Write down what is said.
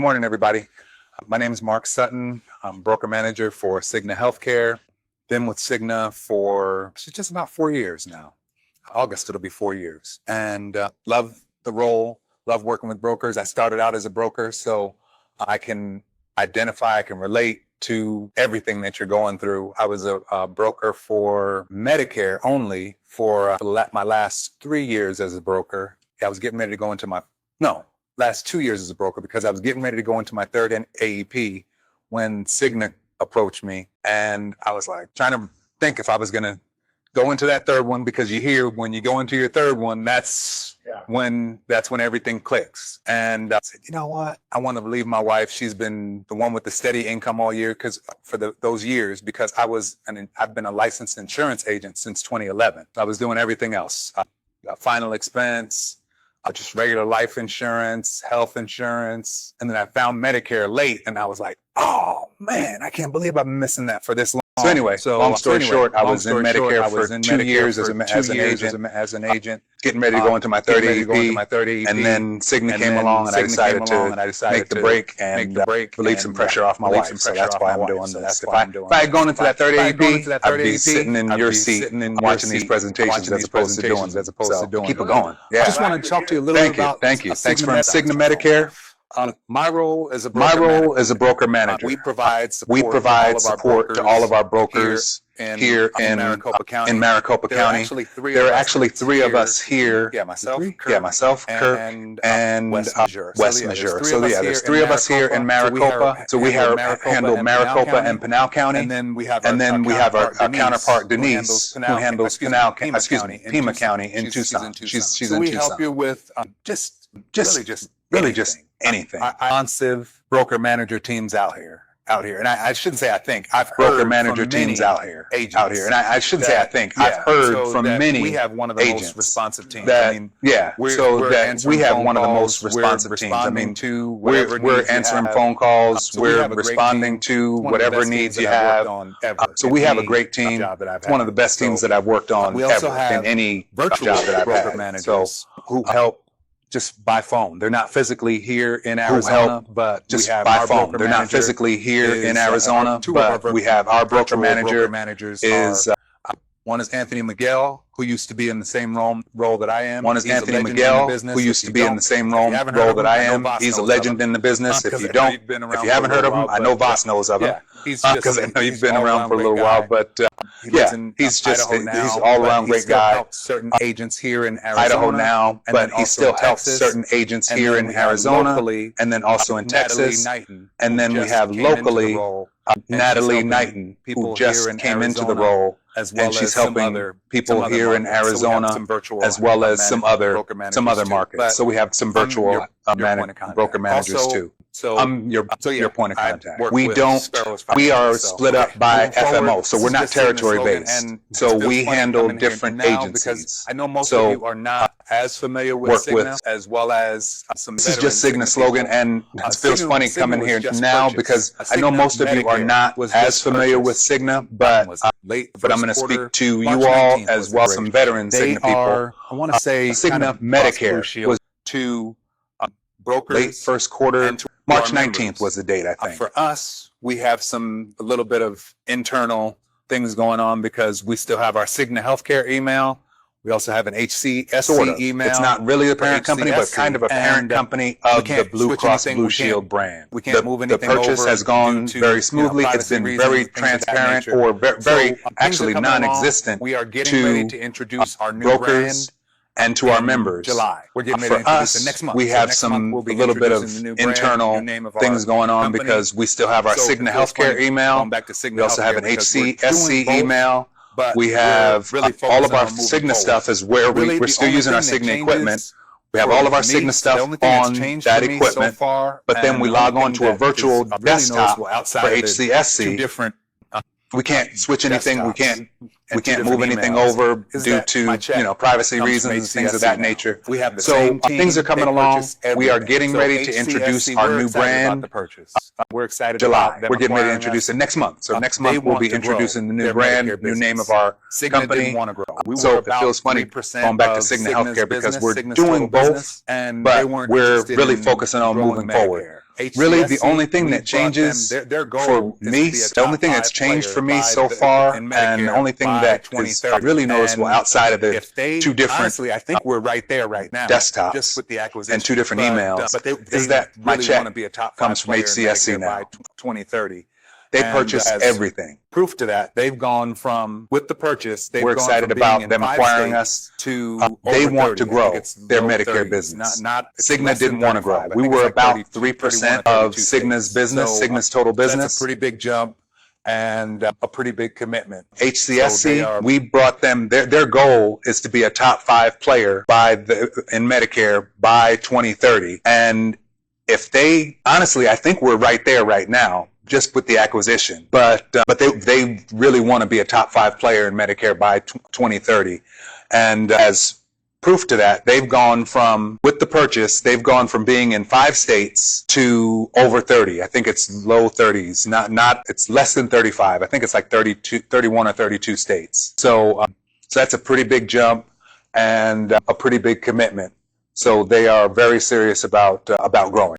Good morning, everybody. My name is Mark Sutton. I'm broker manager for Cigna Healthcare. Been with Cigna for just about 4 years now. August, it'll be 4 years. And love the role, love working with brokers. I started out as a broker, so I can identify, I can relate to everything that you're going through. I was a broker for Medicare only for my last 3 years as a broker. I was getting ready to go into last 2 years as a broker, because I was getting ready to go into my third AEP when Cigna approached me. And I was like trying to think if I was going to go into that third one, because you hear when you go into your third one, that's when everything clicks. And I said, you know what? I want to leave my wife. She's been the one with the steady income all year those years, because I've been a licensed insurance agent since 2011. I was doing everything else. Final expense, just regular life insurance, health insurance. And then I found Medicare late, and I was like, oh man, I can't believe I've been missing that for this long. So anyway, long story short, I was in Medicare for 2 years as an agent, getting ready to go into my third AEP, and then Cigna came along, and I decided to make the break and relieve some pressure off my wife. So that's why I'm doing this. If I had gone into that third AEP, I'd be sitting in your seat watching these presentations as opposed to doing. So keep it going. Yeah. I just want to talk to you a little bit about Thanks from Cigna Medicare. My role as a broker manager. We provide support to all of our brokers here in Maricopa County. There are actually three of us here. Myself, Kirk, and West Missouri. So there's three of us here in Maricopa. So we handle Maricopa and Pinal County. And then we have our counterpart Denise, who handles Pima County in Tucson. She's in Tucson. We help you with really just anything. Responsive broker manager teams out here. And I shouldn't say I think. I've heard broker manager teams out here. And I shouldn't say I think. I've heard from many we have one of the most responsive teams. We have one of the most responsive teams. I mean, we're answering phone calls. We're responding to whatever needs you have. So we have a great team. It's one of the best teams that I've worked on ever in any job that I've had. So who help just by phone. They're not physically here in Arizona, but just by phone. They're not physically here in Arizona, but we have our broker managers. One is Anthony Miguel, who used to be in the same role that I am. He's a legend He's a legend in the business. If you haven't heard of him, I know Voss knows of him. Because I know you've been around for a little while, but he's all around great guy. Certain agents here in Idaho now, but he still helps certain agents here in Arizona, and then also in Texas. And then we have locally Natalie Knighton, who just came into the role, and she's helping people here in Arizona, as well as some other markets. So we have some virtual broker managers too. So I'm your point of contact. We are split up by FMO, so we're not territory based. So we handle different agencies. I know most of you are not as familiar with Cigna, as well as some. This is just Cigna's slogan, and it feels funny coming here now because I know most of you are not as familiar with Cigna, but I'm going to speak to you all as well as some veteran Cigna people. I want to say Cigna Medicare was to brokers late first quarter. March 19th was the date, I think. For us, we have a little bit of internal things going on because we still have our Cigna Healthcare email. We also have an HCSC email. It's not really the parent company, but kind of a parent company of the Blue Cross Blue Shield brand. We can't move anything over. The purchase has gone very smoothly. It's been very transparent, or very actually non-existent. We are getting ready to introduce our new brand and to our members. July. We're getting ready to introduce it next month. We have a little bit of internal things going on because we still have our Cigna Healthcare email. We also have an HCSC email. We have all of our Cigna stuff is where we're still using our Cigna equipment. We have all of our Cigna stuff on that equipment, but then we log on to a virtual desktop for HCSC. We can't switch anything. We can't move anything over due to privacy reasons, things of that nature. So things are coming along. We are getting ready to introduce our new brand. We're excited. July. We're getting ready to introduce it next month. So next month we'll be introducing the new brand, new name of our company. So it feels funny going back to Cigna Healthcare because we're doing both, but we're really focusing on moving forward. Really, the only thing we that brought them- changes their goal for is to me, be a the only top thing that's five changed player for me by so the- far, in and the Medicare only thing by that is 2030. really noticeable And outside of the if they, two different honestly, I think we're right there right now. desktops just with the acquisition and two different emails, But they is that my really check want to be a top five comes from player in HCSC Medicare by now. 2030. They And purchase as everything. Proof to that, they've gone from with the purchase. They've We're gone excited from being about in them 5 acquiring states us. to They over want to 30. I think grow it's their low Medicare 30s. business. It's Cigna less than didn't want to 35. grow. I We think were it's like about 32, 3% 31 or of 32 Cigna's states. business, So, Cigna's total That's business. a pretty big jump and a pretty big commitment. HCSC, So they are- we brought them, their goal is to be a top 5 player in Medicare by 2030. And if they, honestly, I think we're right there right now, just with the acquisition. But they really want to be a top 5 player in Medicare by 2030. And as proof to that, they've gone from, with the purchase, they've gone from being in 5 states to over 30. I think it's low 30s, it's less than 35. I think it's like 31 or 32 states. So that's a pretty big jump and a pretty big commitment. So they are very serious about growing.